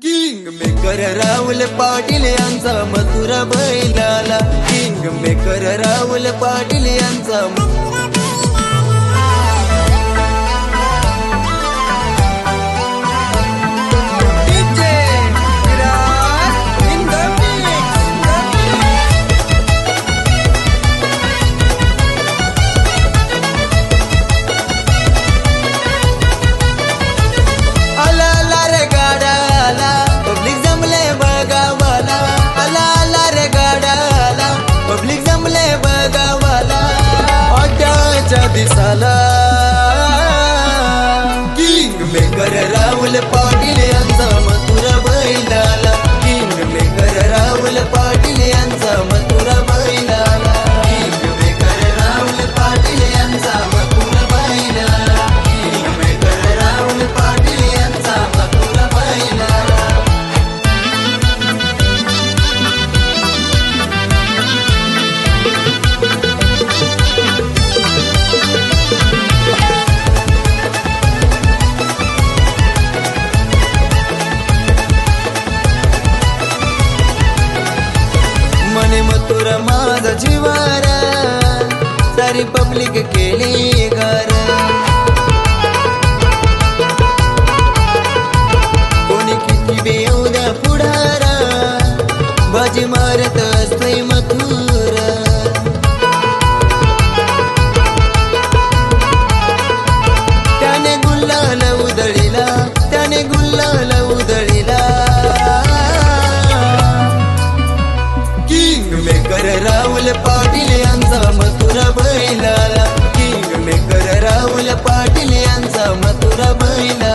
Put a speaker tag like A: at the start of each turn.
A: King maker Rahul Patil यांचा मथुरा बैलाला, king maker Rahul Patil यांचा दिसाला किंग मेकर राहुल पाटील यांचा मथुरा बैलाला, किंग मेकर राहुल पाटील यांचा मथुरा बैलाला, किंग मेकर राहुल पाटील यांचा मथुरा बैलाला, किंग मेकर राहुल पाटील यांचा मथुरा बैलाला. मने मथुरा माझा जिवारा, सारी पब्लिक केली गार, कोणी किती बेऊ द्या पुढारा, बाजी मारत असतोय मथुरा. त्याने गुल्लाल उधळीला, त्याने गुल्लाल उधळीला. किंग मेकर राहुल पाटील यांचा मथुरा बैलाला, किंग मेकर राहुल पाटील यांचा मथुरा बैलाला.